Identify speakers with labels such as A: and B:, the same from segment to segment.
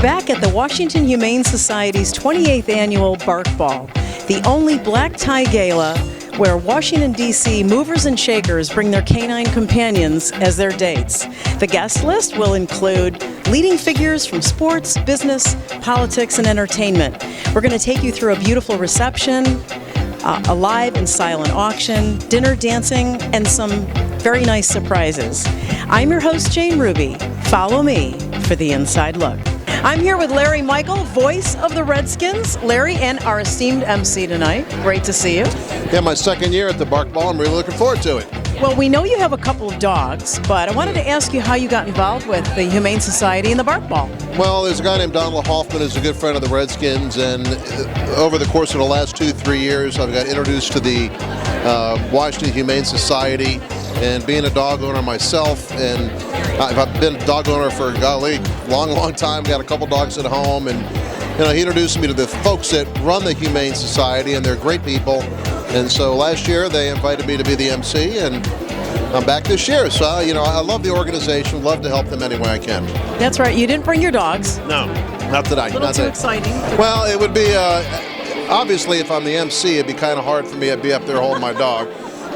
A: back at the Washington Humane Society's 28th annual Bark Ball, the only black tie gala where Washington, D.C. movers and shakers bring their canine companions as their dates. The guest list will include leading figures from sports, business, politics, and entertainment. We're going to take you through a beautiful reception, a live and silent auction, dinner, dancing, and some very nice surprises. I'm your host, Jane Ruby. Follow me for the inside look. I'm here with Larry Michael, voice of the Redskins. Larry, and our esteemed Emcee tonight. Great to see you.
B: Yeah, my second year at the Bark Ball. I'm really looking forward to it.
A: Well, we know you have a couple of dogs, but I wanted to ask you how you got involved with the Humane Society and the Bark Ball.
B: Well, there's a guy named Donald Hoffman who's a good friend of the Redskins, and over the course of the last 2-3 years, I've got introduced to the Washington Humane Society, and being a dog owner myself, and I've been a dog owner for, golly, long time, got a couple dogs at home, and he introduced me to the folks that run the Humane Society, and they're great people. And so last year they invited me to be the Emcee, and I'm back this year. So, I love the organization, love to help them any way I can.
A: That's right. You didn't bring your dogs.
B: No, not today.
A: A little too exciting.
B: Well, it would be, obviously, if I'm the Emcee, it'd be kind of hard for me to be up there holding my dog.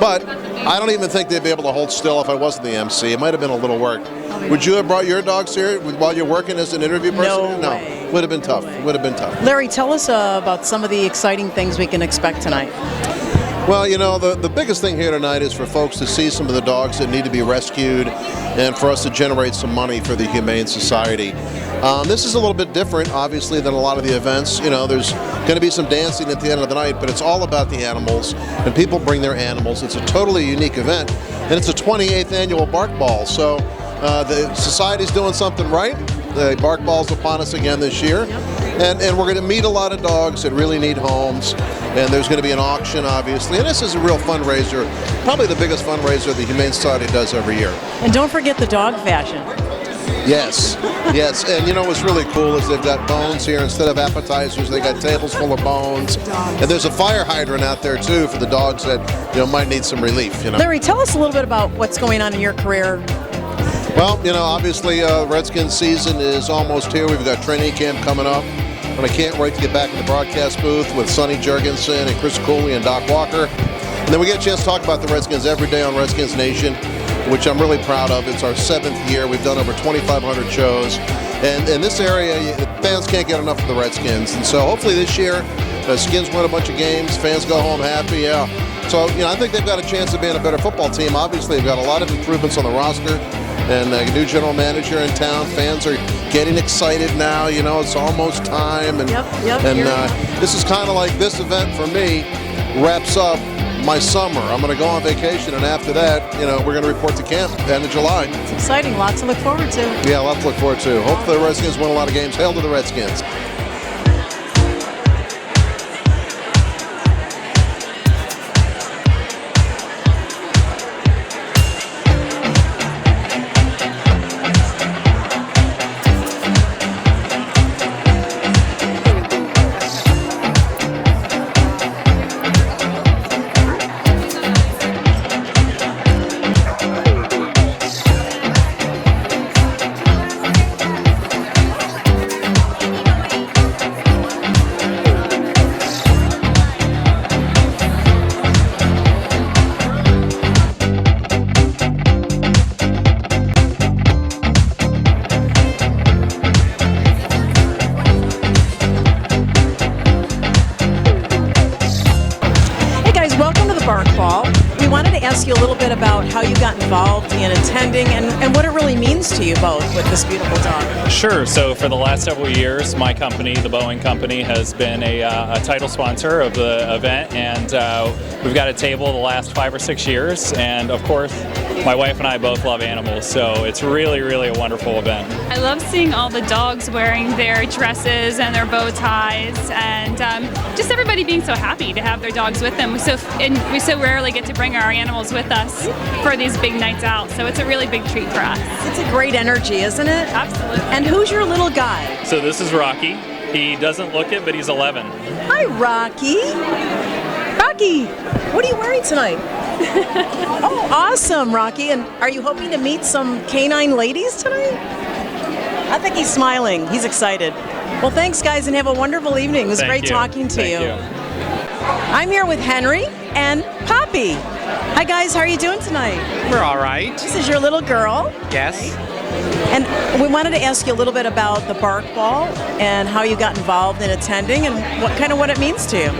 B: But I don't even think they'd be able to hold still if I wasn't the Emcee. It might have been a little work. Would you have brought your dogs here while you're working as an interview person?
A: No way.
B: Would have been tough. Would have been tough.
A: Larry, tell us about some of the exciting things we can expect tonight.
B: Well, the biggest thing here tonight is for folks to see some of the dogs that need to be rescued and for us to generate some money for the Humane Society. This is a little bit different, obviously, than a lot of the events. There's going to be some dancing at the end of the night, but it's all about the animals, and people bring their animals. It's a totally unique event, and it's a 28th annual Bark Ball. So the Society's doing something right. The Bark Ball's upon us again this year. And we're going to meet a lot of dogs that really need homes, and there's going to be an auction, obviously. And this is a real fundraiser, probably the biggest fundraiser the Humane Society does every year.
A: And don't forget the dog fashion.
B: Yes. And what's really cool is they've got bones here. Instead of appetizers, they got tables full of bones. And there's a fire hydrant out there, too, for the dogs that might need some relief.
A: Larry, tell us a little bit about what's going on in your career.
B: Well, obviously, Redskins season is almost here. We've got training camp coming up. And I can't wait to get back in the broadcast booth with Sonny Jurgensen and Chris Cooley and Doc Walker. And then we get a chance to talk about the Redskins every day on Redskins Nation, which I'm really proud of. It's our 7th year. We've done over 2,500 shows. And in this area, fans can't get enough of the Redskins. And so hopefully this year, the Skins win a bunch of games. Fans go home happy, yeah. So, I think they've got a chance of being a better football team. Obviously, they've got a lot of improvements on the roster. And a new general manager in town. Fans are getting excited now. It's almost time. And, this is kind of like this event for me wraps up my summer. I'm going to go on vacation, and after that, we're going to report to camp at the end of July.
A: It's exciting. Lots to look forward to.
B: Yeah, lots to look forward to. Hopefully the Redskins win a lot of games. Hail to the Redskins.
A: Ask you a little bit about how you got involved in attending and what it really means to you both with this beautiful dog.
C: Sure. So for the last several years, my company, the Boeing company, has been a title sponsor of the event, and we've got a table the last 5 or 6 years. And of course, my wife and I both love animals, so it's really, really a wonderful event.
D: I love seeing all the dogs wearing their dresses and their bow ties, and just everybody being so happy to have their dogs with them. And we so rarely get to bring our animals with us for these big nights out, so it's a really big treat for us.
A: It's a great energy, isn't it?
D: Absolutely.
A: And who's your little guy?
C: So this is Rocky. He doesn't look it, but he's 11.
A: Hi, Rocky. Rocky, what are you wearing tonight? Oh, awesome, Rocky. And are you hoping to meet some canine ladies tonight? I think he's smiling. He's excited. Well, thanks, guys, and have a wonderful evening. It was
C: Thank
A: great
C: you.
A: talking to
C: Thank
A: you.
C: you.
A: I'm here with Henry and Poppy. Hi, guys. How are you doing tonight?
E: We're all right.
A: This is your little girl.
E: Yes.
A: And we wanted to ask you a little bit about the Bark Ball and how you got involved in attending and what it means to you.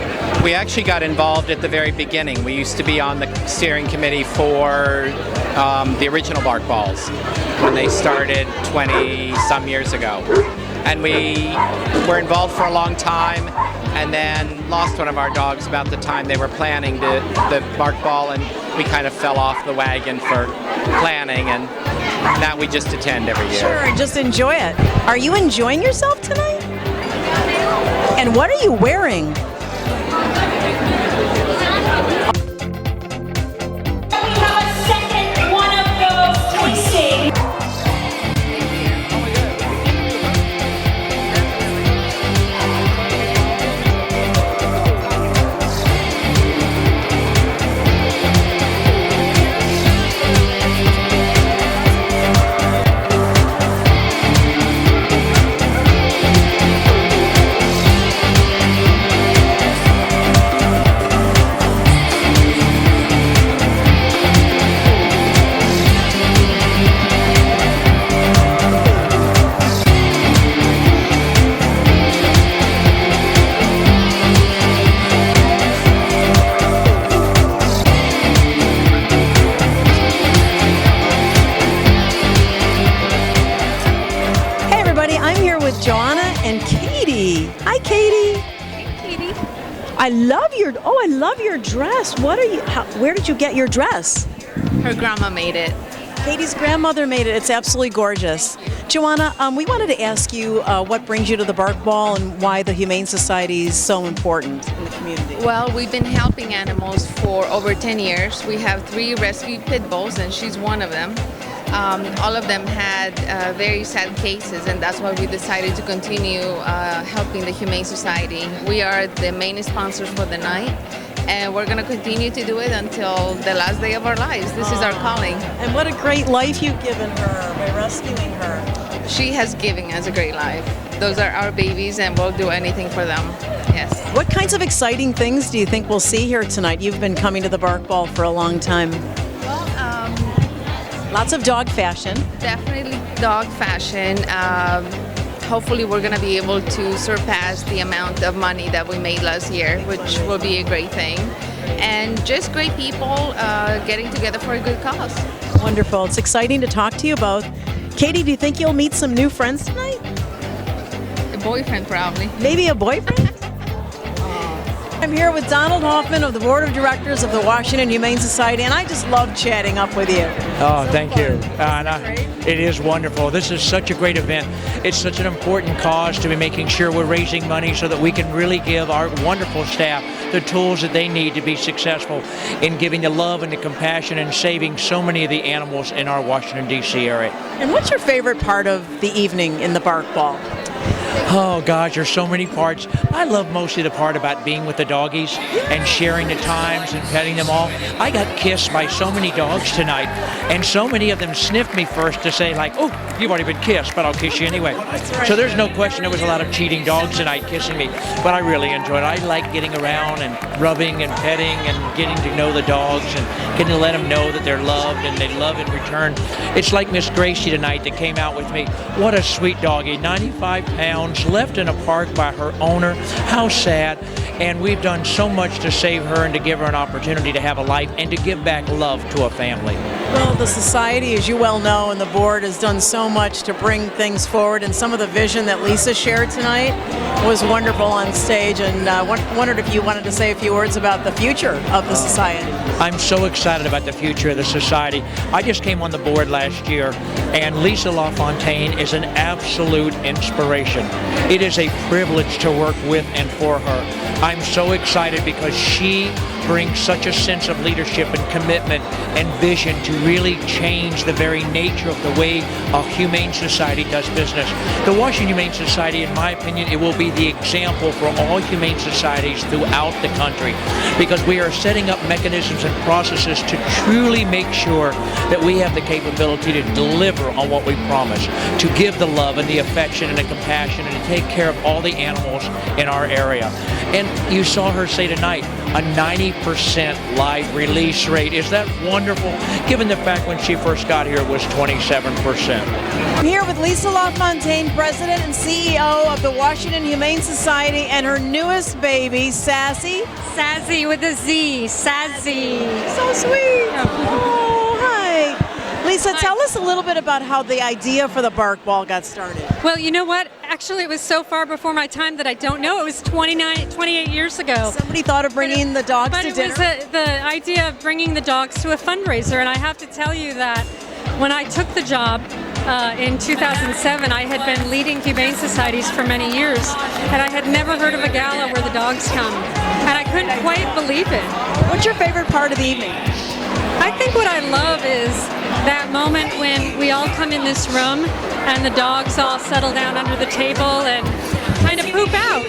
E: We actually got involved at the very beginning. We used to be on the steering committee for the original Bark Balls when they started 20-some years ago. And we were involved for a long time and then lost one of our dogs about the time they were planning the Bark Ball, and we kind of fell off the wagon for planning, and now we just attend every year.
A: Sure, and just enjoy it. Are you enjoying yourself tonight? And what are you wearing? Jonna and Katie. Hi, Katie.
F: Hey, Katie.
A: I love your dress. Where did you get your dress?
F: Her grandma made it.
A: Katie's grandmother made it. It's absolutely gorgeous. Johanna, we wanted to ask you what brings you to the Bark Ball and why the Humane Society is so important in the community.
F: Well, we've been helping animals for over 10 years. We have 3 rescued Pitbulls, and she's one of them. All of them had very sad cases, and that's why we decided to continue helping the Humane Society. We are the main sponsors for the night, and we're going to continue to do it until the last day of our lives. This is our calling.
A: And what a great life you've given her by rescuing her.
F: She has given us a great life. Those are our babies, and we'll do anything for them. Yes.
A: What kinds of exciting things do you think we'll see here tonight? You've been coming to the Bark Ball for a long time. Lots of dog fashion.
F: Definitely dog fashion. Hopefully we're going to be able to surpass the amount of money that we made last year, which will be a great thing. And just great people getting together for a good cause.
A: Wonderful. It's exciting to talk to you both. Katie, do you think you'll meet some new friends tonight?
F: A boyfriend, probably.
A: Maybe a boyfriend? I'm here with Donald Hoffman of the Board of Directors of the Washington Humane Society, and I just love chatting up with you.
G: Oh, thank you. It is wonderful. This is such a great event. It's such an important cause to be making sure we're raising money so that we can really give our wonderful staff the tools that they need to be successful in giving the love and the compassion and saving so many of the animals in our Washington, D.C. area.
A: And what's your favorite part of the evening in the Bark Ball?
G: Oh gosh, there's so many parts. I love mostly the part about being with the doggies and sharing the times and petting them all. I got kissed by so many dogs tonight, and so many of them sniffed me first to say like, oh, you've already been kissed, but I'll kiss you anyway. So there's no question there was a lot of cheating dogs tonight kissing me, but I really enjoyed it. I like getting around and rubbing and petting and getting to know the dogs and getting to let them know that they're loved and they love in return. It's like Miss Gracie tonight that came out with me. What a sweet doggie, 95 pounds, left in a park by her owner. How sad. And we've done so much to save her and to give her an opportunity to have a life and to give back love to a family.
A: Well, the society, as you well know, and the board has done so much to bring things forward, and some of the vision that Lisa shared tonight was wonderful on stage, and wondered if you wanted to say a few words about the future of the society.
G: I'm so excited about the future of the society. I just came on the board last year, and Lisa LaFontaine is an absolute inspiration. It is a privilege to work with and for her. I'm so excited because she brings such a sense of leadership and commitment and vision to really change the very nature of the way a humane society does business. The Washington Humane Society, in my opinion, it will be the example for all humane societies throughout the country, because we are setting up mechanisms and processes to truly make sure that we have the capability to deliver on what we promise, to give the love and the affection and the compassion and to take care of all the animals in our area. And you saw her say tonight, a 90% live release rate. Is that wonderful? Given the fact when she first got here it was 27%.
A: I'm here with Lisa LaFontaine, President and CEO of the Washington Humane Society, and her newest baby, Sassy.
H: Sassy with a Z, Sassy.
A: So sweet. Oh, hi. Lisa,
H: Hi.
A: tell us a little bit about how the idea for the bark ball got started.
H: Well, you know what? Actually, it was so far before my time that I don't know. It was 28 years ago.
A: Somebody thought of bringing the dogs
H: But
A: to
H: it
A: dinner.
H: was the idea of bringing the dogs to a fundraiser, and I have to tell you that when I took the job in 2007, I had been leading humane societies for many years, and I had never heard of a gala where the dogs come, and I couldn't quite believe it.
A: What's your favorite part of the evening?
H: I think what I love is that moment when we all come in this room and the dogs all settle down under the table and kind of poop out.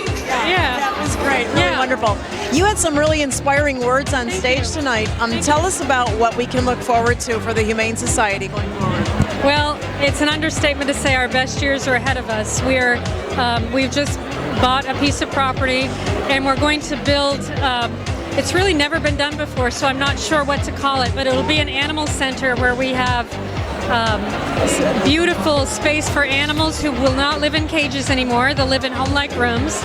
H: Yeah.
A: That was great. Really
H: Yeah.
A: wonderful. You had some really inspiring words on stage tonight. Tell us about what we can look forward to for the Humane Society going forward.
H: Well, it's an understatement to say our best years are ahead of us. We've just bought a piece of property and we're going to build. It's really never been done before, so I'm not sure what to call it, but it'll be an animal center where we have beautiful space for animals who will not live in cages anymore. They'll live in home-like rooms.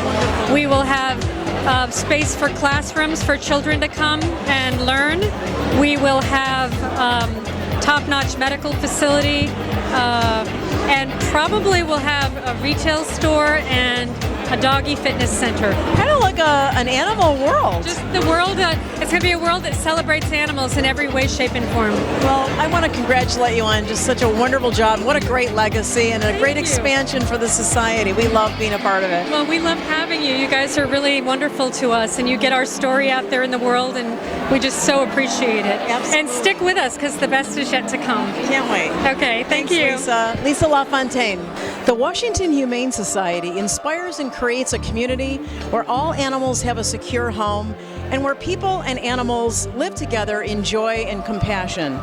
H: We will have space for classrooms for children to come and learn. We will have top-notch medical facility, and probably we'll have a retail store and a doggy fitness center.
A: Kind of like an animal world.
H: Just the world, it's going to be a world that celebrates animals in every way, shape, and form.
A: Well, I want to congratulate you on just such a wonderful job. What a great legacy and a great expansion for the society. We love being a part of it.
H: Well, we love having you. You guys are really wonderful to us, and you get our story out there in the world, and we just so appreciate it.
A: Absolutely.
H: And stick with us, because the best is yet to come.
A: Can't wait.
H: Okay, thank
A: Thanks,
H: you.
A: Lisa. Lisa LaFontaine. The Washington Humane Society inspires and creates a community where all animals have a secure home and where people and animals live together in joy and compassion.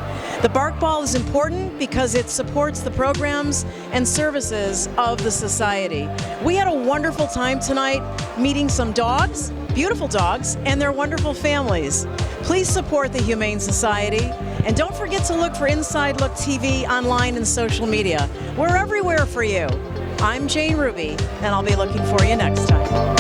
A: The bark ball is important because it supports the programs and services of the society. We had a wonderful time tonight meeting some dogs, beautiful dogs, and their wonderful families. Please support the Humane Society. And don't forget to look for Inside Look TV online and social media. We're everywhere for you. I'm Jane Ruby, and I'll be looking for you next time.